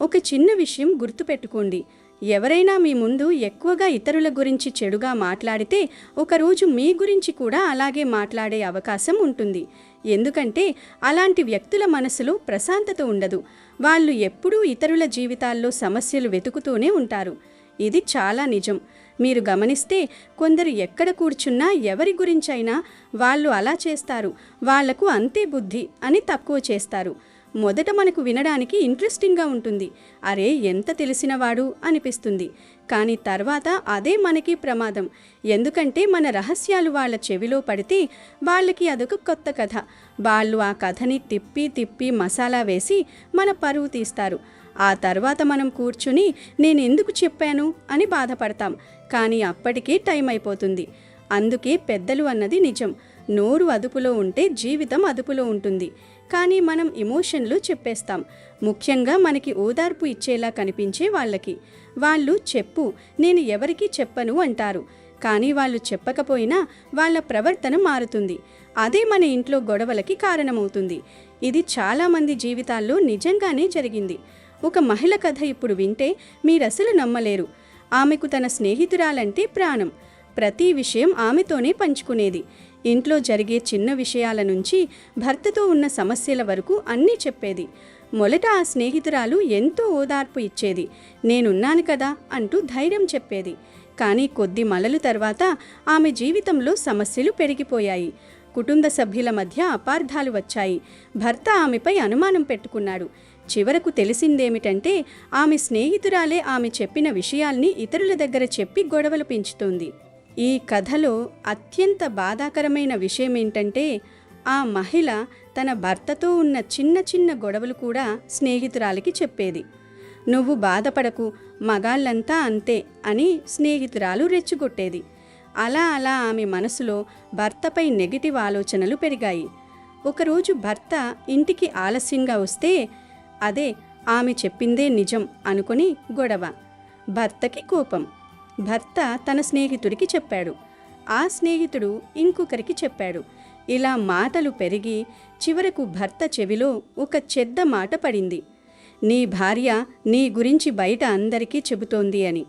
ఒక చిన్న విషయం గుర్తుపెట్టుకోండి, ఎవరైనా మీ ముందు ఎక్కువగా ఇతరుల గురించి చెడుగా మాట్లాడితే ఒకరోజు మీ గురించి కూడా అలాగే మాట్లాడే అవకాశం ఉంటుంది. ఎందుకంటే అలాంటి వ్యక్తుల మనసులో ప్రశాంతత ఉండదు. వాళ్ళు ఎప్పుడూ ఇతరుల జీవితాల్లో సమస్యలు వెతుకుతూనే ఉంటారు. ఇది చాలా నిజం. మీరు గమనిస్తే కొందరు ఎక్కడ కూర్చున్నా ఎవరి గురించైనా వాళ్ళు అలా చేస్తారు, వాళ్లకు అంతే బుద్ధి అని తక్కువ చేస్తారు. మొదట మనకు వినడానికి ఇంట్రెస్టింగ్గా ఉంటుంది, అరే ఎంత తెలిసినవాడు అనిపిస్తుంది. కానీ తర్వాత అదే మనకి ప్రమాదం. ఎందుకంటే మన రహస్యాలు వాళ్ళ చెవిలో పడితే వాళ్ళకి అదొక కొత్త కథ. వాళ్ళు ఆ కథని తిప్పి తిప్పి మసాలా వేసి మన పరువు తీస్తారు. ఆ తర్వాత మనం కూర్చుని నేను ఎందుకు చెప్పాను అని బాధపడతాం. కానీ అప్పటికే టైం అయిపోతుంది. అందుకే పెద్దలు అన్నది నిజం, నోరు అదుపులో ఉంటే జీవితం అదుపులో ఉంటుంది. కానీ మనం ఎమోషన్లు చెప్పేస్తాం, ముఖ్యంగా మనకి ఓదార్పు ఇచ్చేలా కనిపించే వాళ్ళకి. వాళ్ళు చెప్పు, నేను ఎవరికీ చెప్పను అంటారు. కానీ వాళ్ళు చెప్పకపోయినా వాళ్ళ ప్రవర్తన మారుతుంది. అదే మన ఇంట్లో గొడవలకి కారణమవుతుంది. ఇది చాలామంది జీవితాల్లో నిజంగానే జరిగింది. ఒక మహిళ కథ ఇప్పుడు వింటే మీరసలు నమ్మలేరు. ఆమెకు తన స్నేహితురాలంటే ప్రాణం. ప్రతి విషయం ఆమెతోనే పంచుకునేది. ఇంట్లో జరిగే చిన్న విషయాల నుంచి భర్తతో ఉన్న సమస్యల వరకు అన్నీ చెప్పేది. మొదట ఆ స్నేహితురాలు ఎంతో ఓదార్పు ఇచ్చేది, నేనున్నాను కదా అంటూ ధైర్యం చెప్పేది. కానీ కొద్ది మలలు తర్వాత ఆమె జీవితంలో సమస్యలు పెరిగిపోయాయి. కుటుంబ సభ్యుల మధ్య అపార్థాలు వచ్చాయి. భర్త ఆమెపై అనుమానం పెట్టుకున్నాడు. చివరకు తెలిసిందేమిటంటే ఆమె స్నేహితురాలే ఆమె చెప్పిన విషయాల్ని ఇతరుల దగ్గర చెప్పి గొడవలు పెంచుతోంది. ఈ కథలో అత్యంత బాధాకరమైన విషయం ఏంటంటే ఆ మహిళ తన భర్తతో ఉన్న చిన్న చిన్న గొడవలు కూడా స్నేహితురాలికి చెప్పేది. నువ్వు బాధపడకు, మగాళ్ళంతా అంతే అని స్నేహితురాలు రెచ్చగొట్టేది. అలా అలా ఆమె మనసులో భర్తపై నెగిటివ్ ఆలోచనలు పెరిగాయి. ఒకరోజు భర్త ఇంటికి ఆలస్యంగా వస్తే అదే ఆమె చెప్పిందే నిజం అనుకొని గొడవ. భర్తకి కోపం. భర్త తన స్నేహితుడికి చెప్పాడు. ఆ స్నేహితుడు ఇంకొకరికి చెప్పాడు. ఇలా మాటలు పెరిగి చివరకు భర్త చెవిలో ఒక చెడ్డ మాట పడింది. నీ భార్య నీ గురించి బయట అందరికీ చెబుతోంది అని.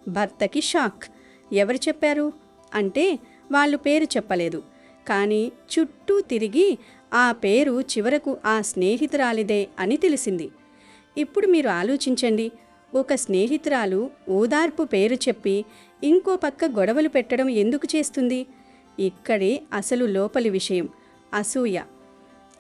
భర్తకి షాక్. ఎవరు చెప్పారు అంటే వాళ్ళు పేరు చెప్పలేదు. కానీ చుట్టూ తిరిగి ఆ పేరు చివరకు ఆ స్నేహితురాలిదే అని తెలిసింది. ఇప్పుడు మీరు ఆలోచించండి, ఒక స్నేహితురాలు ఓదార్పు పేరు చెప్పి ఇంకో పక్క గొడవలు పెట్టడం ఎందుకు చేస్తుంది? ఇక్కడే అసలు లోపలి విషయం, అసూయ.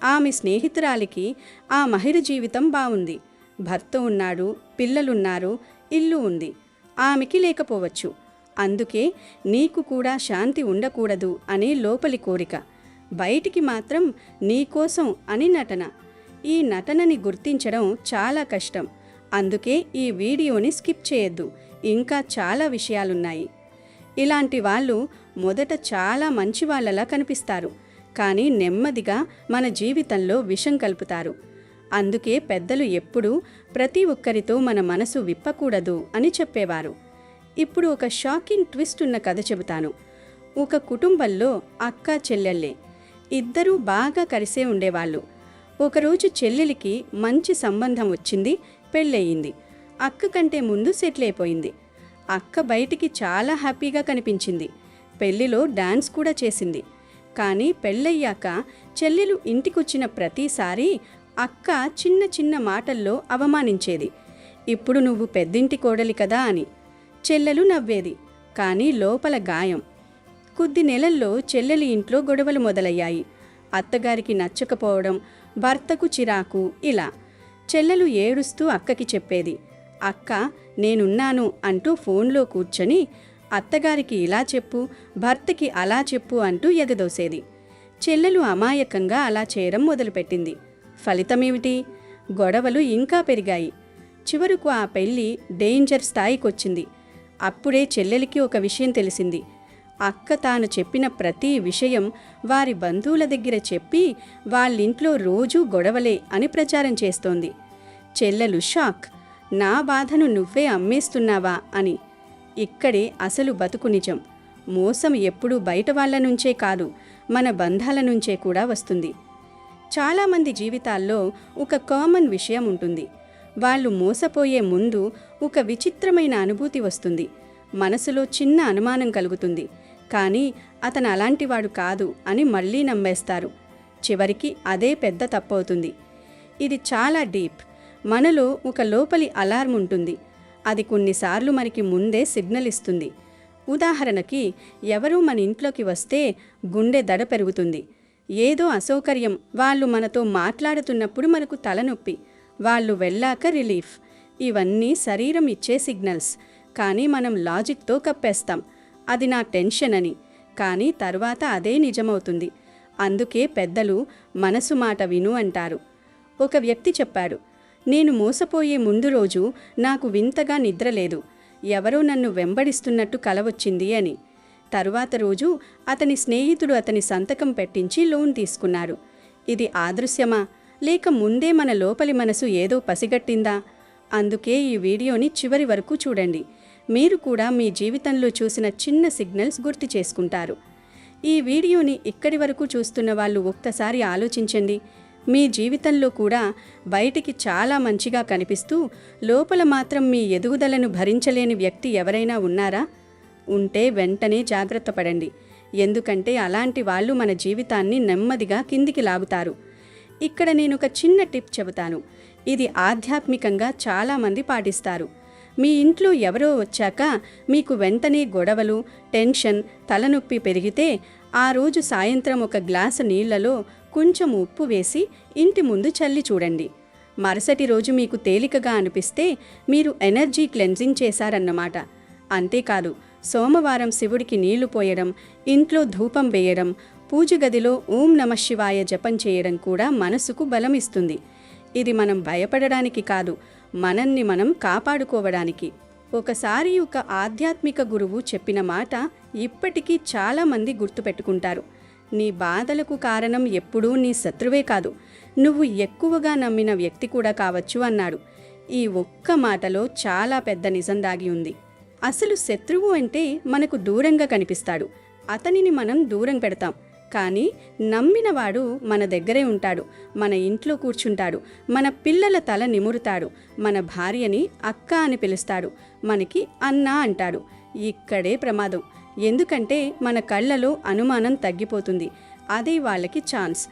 ఆమె స్నేహితురాలికి ఆ మహిళ జీవితం బాగుంది. భర్త ఉన్నాడు, పిల్లలున్నారు, ఇల్లు ఉంది. ఆమెకి లేకపోవచ్చు. అందుకే నీకు కూడా శాంతి ఉండకూడదు అనే లోపలి కోరిక. బయటికి మాత్రం నీకోసం అని నటన. ఈ నటనని గుర్తించడం చాలా కష్టం. అందుకే ఈ వీడియోని స్కిప్ చేయొద్దు, ఇంకా చాలా విషయాలున్నాయి. ఇలాంటి వాళ్ళు మొదట చాలా మంచివాళ్ళలా కనిపిస్తారు, కానీ నెమ్మదిగా మన జీవితంలో విషం కలుపుతారు. అందుకే పెద్దలు ఎప్పుడూ ప్రతి ఒక్కరితో మన మనసు విప్పకూడదు అని చెప్పేవారు. ఇప్పుడు ఒక షాకింగ్ ట్విస్ట్ ఉన్న కథ చెబుతాను. ఒక కుటుంబంలో అక్క చెల్లెళ్ళే. ఇద్దరూ బాగా కలిసే ఉండేవాళ్ళు. ఒకరోజు చెల్లెలికి మంచి సంబంధం వచ్చింది, పెళ్ళయింది. అక్క కంటే ముందు సెటిల్ అయిపోయింది. అక్క బయటికి చాలా హ్యాపీగా కనిపించింది. పెళ్లిలో డాన్స్ కూడా చేసింది. కానీ పెళ్ళయ్యాక చెల్లెలు ఇంటికొచ్చిన ప్రతిసారి అక్క చిన్న చిన్న మాటల్లో అవమానించేది. ఇప్పుడు నువ్వు పెద్దింటి కోడలి కదా అని. చెల్లెలు నవ్వేది, కానీ లోపల గాయం. కొద్ది నెలల్లో చెల్లెలి ఇంట్లో గొడవలు మొదలయ్యాయి. అత్తగారికి నచ్చకపోవడం, భర్తకు చిరాకు, ఇలా. చెల్లెలు ఏడుస్తూ అక్కకి చెప్పేది. అక్క నేనున్నాను అంటూ ఫోన్లో కూర్చొని అత్తగారికి ఇలా చెప్పు, భర్తకి అలా చెప్పు అంటూ ఎగదోసేది. చెల్లెలు అమాయకంగా అలా చేయడం మొదలుపెట్టింది. ఫలితమేమిటి? గొడవలు ఇంకా పెరిగాయి. చివరకు ఆ పెళ్లి డేంజర్ స్థాయికొచ్చింది. అప్పుడే చెల్లెలికి ఒక విషయం తెలిసింది. అక్క తాను చెప్పిన ప్రతి విషయం వారి బంధువుల దగ్గర చెప్పి వాళ్ళింట్లో రోజూ గొడవలే అని ప్రచారం చేస్తోంది. చెల్లెలు షాక్. నా బాధను నువ్వే అమ్మేస్తున్నావా అని. ఇక్కడే అసలు బతుకు నిజం. మోసం ఎప్పుడూ బయట వాళ్ళ నుంచే కాదు, మన బంధాల నుంచే కూడా వస్తుంది. చాలామంది జీవితాల్లో ఒక కామన్ విషయం ఉంటుంది. వాళ్ళు మోసపోయే ముందు ఒక విచిత్రమైన అనుభూతి వస్తుంది. మనసులో చిన్న అనుమానం కలుగుతుంది, కానీ అతను అలాంటివాడు కాదు అని మళ్ళీ నమ్మేస్తారు. చివరికి అదే పెద్ద తప్పవుతుంది. ఇది చాలా డీప్. మనలో ఒక లోపలి అలారం ఉంటుంది. అది కొన్నిసార్లు మనకి ముందే సిగ్నల్ ఇస్తుంది. ఉదాహరణకి, ఎవరూ మన ఇంట్లోకి వస్తే గుండె దడ పెరుగుతుంది. ఏదో అసౌకర్యం, వాళ్ళు మనతో మాట్లాడుతున్నప్పుడు మనకు తలనొప్పి, వాళ్ళు వెళ్ళాక రిలీఫ్. ఇవన్నీ శరీరం ఇచ్చే సిగ్నల్స్. కానీ మనం లాజిక్తో కప్పేస్తాం, అది నా టెన్షన్ అని. కానీ తర్వాత అదే నిజమవుతుంది. అందుకే పెద్దలు మనసు మాట విను అంటారు. ఒక వ్యక్తి చెప్పాడు, నేను మోసపోయే ముందు రోజు నాకు వింతగా నిద్రలేదు, ఎవరో నన్ను వెంబడిస్తున్నట్టు కలవచ్చింది అని. తరువాత రోజు అతని స్నేహితుడు అతని సంతకం పెట్టించి లోన్ తీసుకున్నారు. ఇది ఆదృశ్యమా, లేక ముందే మన లోపలి మనసు ఏదో పసిగట్టిందా? అందుకే ఈ వీడియోని చివరి వరకు చూడండి. మీరు కూడా మీ జీవితంలో చూసిన చిన్న సిగ్నల్స్ గుర్తు చేసుకుంటారు. ఈ వీడియోని ఇక్కడి వరకు చూస్తున్న వాళ్ళు ఒక్కసారి ఆలోచించండి. మీ జీవితంలో కూడా బయటికి చాలా మంచిగా కనిపిస్తూ లోపల మాత్రం మీ ఎదుగుదలను భరించలేని వ్యక్తి ఎవరైనా ఉన్నారా? ఉంటే వెంటనే జాగ్రత్త పడండి. ఎందుకంటే అలాంటి వాళ్ళు మన జీవితాన్ని నెమ్మదిగా కిందికి లాగుతారు. ఇక్కడ నేను ఒక చిన్న టిప్ చెబుతాను. ఇది ఆధ్యాత్మికంగా చాలామంది పాటిస్తారు. మీ ఇంట్లో ఎవరో వచ్చాక మీకు వెంటనే గొడవలు, టెన్షన్, తలనొప్పి పెరిగితే ఆ రోజు సాయంత్రం ఒక గ్లాసు నీళ్లలో కొంచెం ఉప్పు వేసి ఇంటి ముందు చల్లి చూడండి. మరుసటి రోజు మీకు తేలికగా అనిపిస్తే మీరు ఎనర్జీ క్లెన్జింగ్ చేశారన్నమాట. అంతేకాదు, సోమవారం శివుడికి నీళ్లు పోయడం, ఇంట్లో ధూపం వేయడం, పూజ గదిలో ఓం నమః శివాయ జపం చేయడం కూడా మనసుకు బలం ఇస్తుంది. ఇది మనం భయపడడానికి కాదు, మనల్ని మనం కాపాడుకోవడానికి. ఒకసారి ఒక ఆధ్యాత్మిక గురువు చెప్పిన మాట ఇప్పటికీ చాలామంది గుర్తుపెట్టుకుంటారు. నీ బాధలకు కారణం ఎప్పుడూ నీ శత్రువే కాదు, నువ్వు ఎక్కువగా నమ్మిన వ్యక్తి కూడా కావచ్చు అన్నాడు. ఈ ఒక్క మాటలో చాలా పెద్ద నిజం దాగి ఉంది. అసలు శత్రువు అంటే మనకు దూరంగా కనిపిస్తాడు, అతనిని మనం దూరం పెడతాం. కానీ నమ్మినవాడు మన దగ్గరే ఉంటాడు, మన ఇంట్లో కూర్చుంటాడు, మన పిల్లల తల నిమురుతాడు, మన భార్యని అక్క అని పిలుస్తాడు, మనకి అన్న అంటాడు. ఇక్కడే ప్రమాదం. ఎందుకంటే మన కళ్ళలో అనుమానం తగ్గిపోతుంది, అదే వాళ్ళకి ఛాన్స్.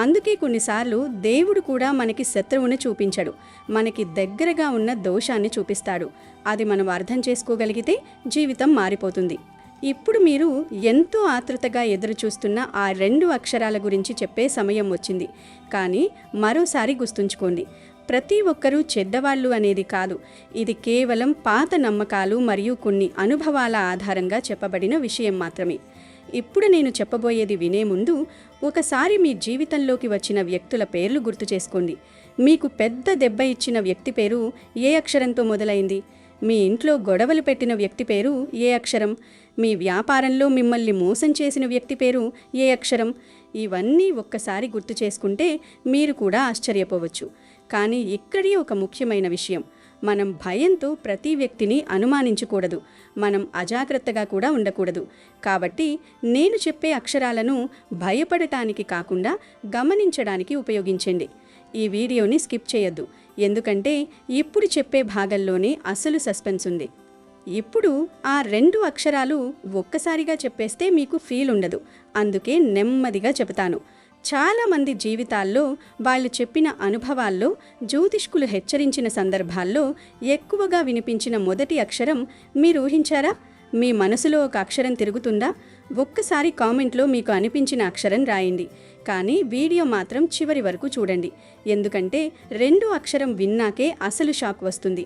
అందుకే కొన్నిసార్లు దేవుడు కూడా మనకి శత్రువుని చూపించడు, మనకి దగ్గరగా ఉన్న దోషాన్ని చూపిస్తాడు. అది మనం అర్థం చేసుకోగలిగితే జీవితం మారిపోతుంది. ఇప్పుడు మీరు ఎంతో ఆతృతగా ఎదురుచూస్తున్న ఆ 2 అక్షరాల గురించి చెప్పే సమయం వచ్చింది. కానీ మరోసారి గుర్తుంచుకోండి, ప్రతి ఒక్కరూ చెడ్డవాళ్ళు అనేది కాదు. ఇది కేవలం పాత నమ్మకాలు మరియు కొన్ని అనుభవాల ఆధారంగా చెప్పబడిన విషయం మాత్రమే. ఇప్పుడు నేను చెప్పబోయేది వినే ముందు ఒకసారి మీ జీవితంలోకి వచ్చిన వ్యక్తుల పేర్లు గుర్తు చేసుకోండి. మీకు పెద్ద దెబ్బ ఇచ్చిన వ్యక్తి పేరు ఏ అక్షరంతో మొదలైంది? మీ ఇంట్లో గొడవలు పెట్టిన వ్యక్తి పేరు ఏ అక్షరం? మీ వ్యాపారంలో మిమ్మల్ని మోసం చేసిన వ్యక్తి పేరు ఏ అక్షరం? ఇవన్నీ ఒక్కసారి గుర్తు చేసుకుంటే మీరు కూడా ఆశ్చర్యపోవచ్చు. కానీ ఇక్కడే ఒక ముఖ్యమైన విషయం, మనం భయంతో ప్రతి వ్యక్తిని అనుమానించకూడదు, మనం అజాగ్రత్తగా కూడా ఉండకూడదు. కాబట్టి నేను చెప్పే అక్షరాలను భయపడటానికి కాకుండా గమనించడానికి ఉపయోగించండి. ఈ వీడియోని స్కిప్ చేయొద్దు, ఎందుకంటే ఇప్పుడు చెప్పే భాగంలోనే అసలు సస్పెన్స్ ఉంది. ఇప్పుడు ఆ 2 అక్షరాలు ఒక్కసారిగా చెప్పేస్తే మీకు ఫీల్ ఉండదు, అందుకే నెమ్మదిగా చెబుతాను. చాలామంది జీవితాల్లో వాళ్ళు చెప్పిన అనుభవాల్లో, జ్యోతిష్కులు హెచ్చరించిన సందర్భాల్లో ఎక్కువగా వినిపించిన మొదటి అక్షరం మీరు ఊహించారా? మీ మనసులో ఒక అక్షరం తిరుగుతుందా? ఒక్కసారి కామెంట్లో మీకు అనిపించిన అక్షరం రాయండి. కానీ వీడియో మాత్రం చివరి వరకు చూడండి, ఎందుకంటే 2 అక్షరం విన్నాకే అసలు షాక్ వస్తుంది.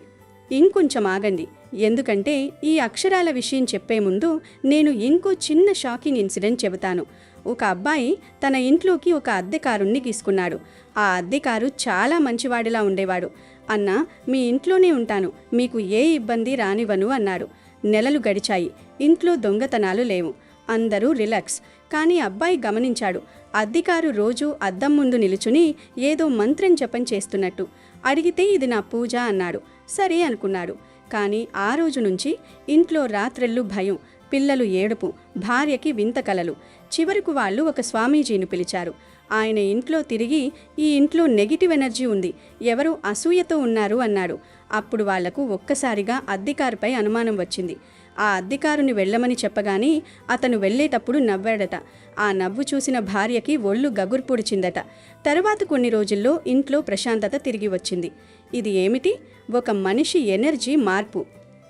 ఇంకొంచెం ఆగండి, ఎందుకంటే ఈ అక్షరాల విషయం చెప్పే ముందు నేను ఇంకో చిన్న షాకింగ్ ఇన్సిడెంట్ చెబుతాను. ఒక అబ్బాయి తన ఇంట్లోకి ఒక అద్దెకారుణ్ణి తీసుకున్నాడు. ఆ అద్దెకారు చాలా మంచివాడిలా ఉండేవాడు. అన్నా, మీ ఇంట్లోనే ఉంటాను, మీకు ఏ ఇబ్బంది రానివ్వను అన్నాడు. నెలలు గడిచాయి, ఇంట్లో దొంగతనాలు లేవు, అందరూ రిలాక్స్. కానీ అబ్బాయి గమనించాడు, అద్దెకారు రోజూ అద్దం ముందు నిలుచుని ఏదో మంత్రం జపం చేస్తున్నట్టు. అడిగితే ఇది నా పూజ అన్నాడు. సరే అనుకున్నాడు. కానీ ఆ రోజు నుంచి ఇంట్లో రాత్రెళ్ళు భయం, పిల్లలు ఏడుపు, భార్యకి వింత కలలు. చివరకు వాళ్ళు ఒక స్వామీజీని పిలిచారు. ఆయన ఇంట్లో తిరిగి, ఈ ఇంట్లో నెగిటివ్ ఎనర్జీ ఉంది, ఎవరో అసూయతో ఉన్నారు అన్నాడు. అప్పుడు వాళ్లకు ఒక్కసారిగా అద్దెకారుపై అనుమానం వచ్చింది. ఆ అద్దెకారుని వెళ్ళమని చెప్పగానే అతను వెళ్ళేటప్పుడు నవ్వాడట. ఆ నవ్వు చూసిన భార్యకి ఒళ్ళు గగురు పొడిచిందట. తరువాత కొన్ని రోజుల్లో ఇంట్లో ప్రశాంతత తిరిగి వచ్చింది. ఇది ఏమిటి? ఒక మనిషి ఎనర్జీ మార్పు.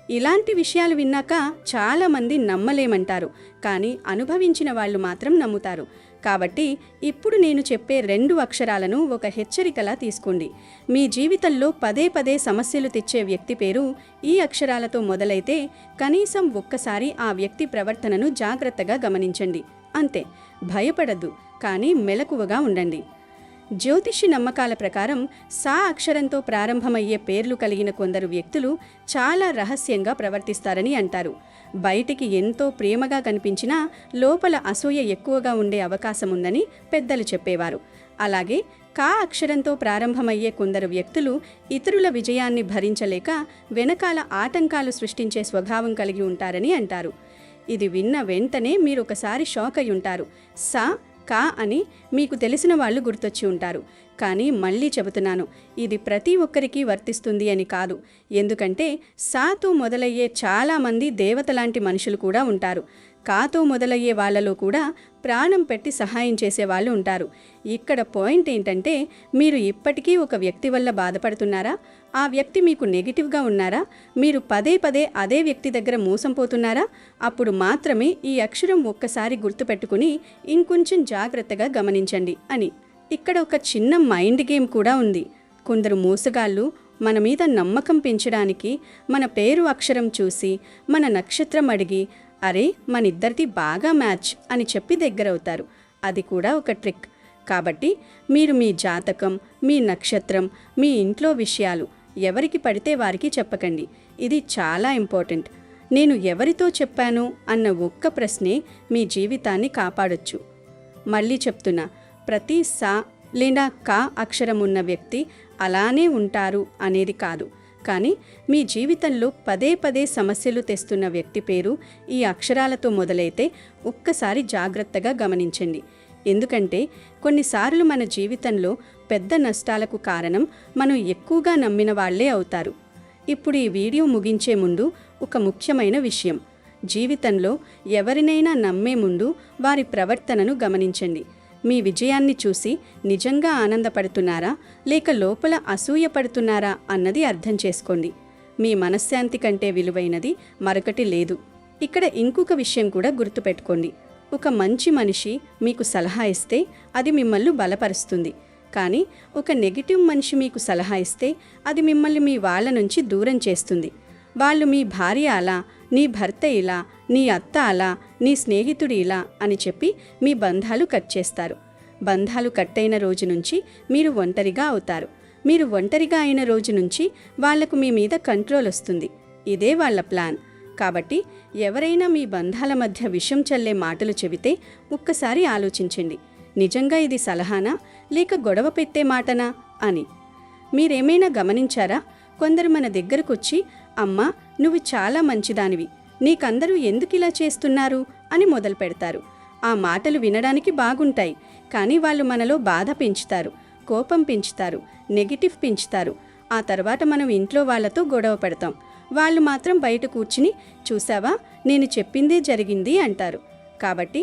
ఇలాంటి విషయాలు విన్నాక చాలామంది నమ్మలేమంటారు, కానీ అనుభవించిన వాళ్ళు మాత్రం నమ్ముతారు. కాబట్టి ఇప్పుడు నేను చెప్పే 2 అక్షరాలను ఒక హెచ్చరికలా తీసుకోండి. మీ జీవితంలో పదే పదే సమస్యలు తెచ్చే వ్యక్తి పేరు ఈ అక్షరాలతో మొదలైతే కనీసం ఒక్కసారి ఆ వ్యక్తి ప్రవర్తనను జాగ్రత్తగా గమనించండి. అంతే, భయపడద్దు, కానీ మెలకువగా ఉండండి. జ్యోతిష్య నమ్మకాల ప్రకారం సా అక్షరంతో ప్రారంభమయ్యే పేర్లు కలిగిన కొందరు వ్యక్తులు చాలా రహస్యంగా ప్రవర్తిస్తారని అంటారు. బయటికి ఎంతో ప్రేమగా కనిపించినా లోపల అసూయ ఎక్కువగా ఉండే అవకాశం ఉందని పెద్దలు చెప్పేవారు. అలాగే కా అక్షరంతో ప్రారంభమయ్యే కొందరు వ్యక్తులు ఇతరుల విజయాన్ని భరించలేక వెనకాల ఆటంకాలు సృష్టించే స్వభావం కలిగి ఉంటారని అంటారు. ఇది విన్న వెంటనే మీరు ఒకసారి షాక్ అయి ఉంటారు. సా కా అని మీకు తెలిసిన వాళ్ళు గుర్తొచ్చి ఉంటారు. కానీ మళ్ళీ చెబుతున్నాను, ఇది ప్రతి ఒక్కరికి వర్తిస్తుంది అని కాదు. ఎందుకంటే సాతో మొదలయ్యే చాలామంది దేవతలాంటి మనుషులు కూడా ఉంటారు. కాతో మొదలయ్యే వాళ్ళలో కూడా ప్రాణం పెట్టి సహాయం చేసేవాళ్ళు ఉంటారు. ఇక్కడ పాయింట్ ఏంటంటే, మీరు ఇప్పటికీ ఒక వ్యక్తి వల్ల బాధపడుతున్నారా? ఆ వ్యక్తి మీకు నెగిటివ్గా ఉన్నారా? మీరు పదే పదే అదే వ్యక్తి దగ్గర మోసం పోతున్నారా? అప్పుడు మాత్రమే ఈ అక్షరం ఒక్కసారి గుర్తుపెట్టుకుని ఇంకొంచెం జాగ్రత్తగా గమనించండి అని. ఇక్కడ ఒక చిన్న మైండ్ గేమ్ కూడా ఉంది. కొందరు మోసగాళ్ళు మన మీద నమ్మకం పెంచడానికి మన పేరు అక్షరం చూసి మన నక్షత్రం అడిగి అరే మనిద్దరిది బాగా మ్యాచ్ అని చెప్పి దగ్గరవుతారు. అది కూడా ఒక ట్రిక్. కాబట్టి మీరు మీ జాతకం, మీ నక్షత్రం, మీ ఇంట్లో విషయాలు ఎవరికి పడితే వారికి చెప్పకండి. ఇది చాలా ఇంపార్టెంట్. నేను ఎవరితో చెప్పాను అన్న ఒక్క ప్రశ్నే మీ జీవితాన్ని కాపాడొచ్చు. మళ్ళీ చెప్తున్నా, ప్రతి సా లేదా కా అక్షరం ఉన్న వ్యక్తి అలానే ఉంటారు అనేది కాదు. కానీ మీ జీవితంలో పదే పదే సమస్యలు తెస్తున్న వ్యక్తి పేరు ఈ అక్షరాలతో మొదలైతే ఒక్కసారి జాగ్రత్తగా గమనించండి. ఎందుకంటే కొన్నిసార్లు మన జీవితంలో పెద్ద నష్టాలకు కారణం మనం ఎక్కువగా నమ్మిన వాళ్లే అవుతారు. ఇప్పుడు ఈ వీడియో ముగించే ముందు ఒక ముఖ్యమైన విషయం. జీవితంలో ఎవరినైనా నమ్మే ముందు వారి ప్రవర్తనను గమనించండి. మీ విజయాన్ని చూసి నిజంగా ఆనందపడుతున్నారా లేక లోపల అసూయపడుతున్నారా అన్నది అర్థం చేసుకోండి. మీ మనశ్శాంతి కంటే విలువైనది మరొకటి లేదు. ఇక్కడ ఇంకొక విషయం కూడా గుర్తుపెట్టుకోండి. ఒక మంచి మనిషి మీకు సలహా ఇస్తే అది మిమ్మల్ని బలపరుస్తుంది. కానీ ఒక నెగిటివ్ మనిషి మీకు సలహా ఇస్తే అది మిమ్మల్ని మీ వాళ్ళ నుంచి దూరం చేస్తుంది. వాళ్ళు మీ భార్య అలా, నీ భర్త ఇలా, నీ అత్త అలా, నీ స్నేహితుడు ఇలా అని చెప్పి మీ బంధాలు కట్ చేస్తారు. బంధాలు కట్ అయిన రోజు నుంచి మీరు ఒంటరిగా అవుతారు. మీరు ఒంటరిగా అయిన రోజు నుంచి వాళ్లకు మీ మీద కంట్రోల్ వస్తుంది. ఇదే వాళ్ళ ప్లాన్. కాబట్టి ఎవరైనా మీ బంధాల మధ్య విషం చల్లే మాటలు చెబితే ఒక్కసారి ఆలోచించండి. నిజంగా ఇది సలహానా లేక గొడవ పెట్టే మాటనా అని. మీరేమైనా గమనించారా? కొందరు మన దగ్గరకొచ్చి అమ్మా నువ్వు చాలా మంచిదానివి, నీకందరూ ఎందుకిలా చేస్తున్నారు అని మొదలు పెడతారు. ఆ మాటలు వినడానికి బాగుంటాయి, కానీ వాళ్ళు మనలో బాధ పెంచుతారు, కోపం పెంచుతారు, నెగిటివ్ పెంచుతారు. ఆ తర్వాత మనం ఇంట్లో వాళ్ళతో గొడవ పెడతాం. వాళ్ళు మాత్రం బయట కూర్చుని చూసావా నేను చెప్పిందే జరిగింది అంటారు. కాబట్టి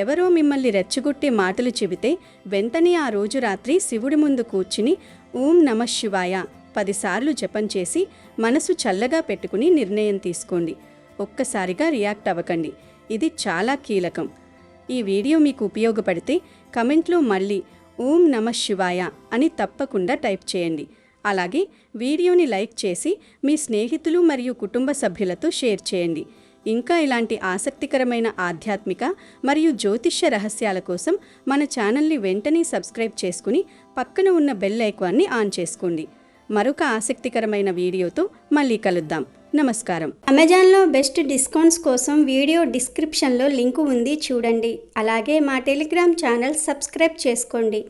ఎవరో మిమ్మల్ని రెచ్చగొట్టే మాటలు చెబితే వెంటనే ఆ రోజు రాత్రి శివుడి ముందు కూర్చుని ఓం నమః శివాయ 10 సార్లు జపం చేసి మనసు చల్లగా పెట్టుకుని నిర్ణయం తీసుకోండి. ఒక్కసారిగా రియాక్ట్ అవ్వకండి. ఇది చాలా కీలకం. ఈ వీడియో మీకు ఉపయోగపడితే కమెంట్లో మళ్ళీ ఓం నమః శివాయ అని తప్పకుండా టైప్ చేయండి. అలాగే వీడియోని లైక్ చేసి మీ స్నేహితులు మరియు కుటుంబ సభ్యులతో షేర్ చేయండి. ఇంకా ఇలాంటి ఆసక్తికరమైన ఆధ్యాత్మిక మరియు జ్యోతిష్య రహస్యాల కోసం మన ఛానల్ని వెంటనే సబ్స్క్రైబ్ చేసుకుని పక్కన ఉన్న బెల్ ఐకాన్ని ఆన్ చేసుకోండి. మరొక ఆసక్తికరమైన వీడియోతో మళ్ళీ కలుద్దాం. నమస్కారం. అమెజాన్లో బెస్ట్ డిస్కౌంట్స్ కోసం వీడియో డిస్క్రిప్షన్లో లింకు ఉంది చూడండి. అలాగే మా టెలిగ్రామ్ ఛానల్ సబ్స్క్రైబ్ చేసుకోండి.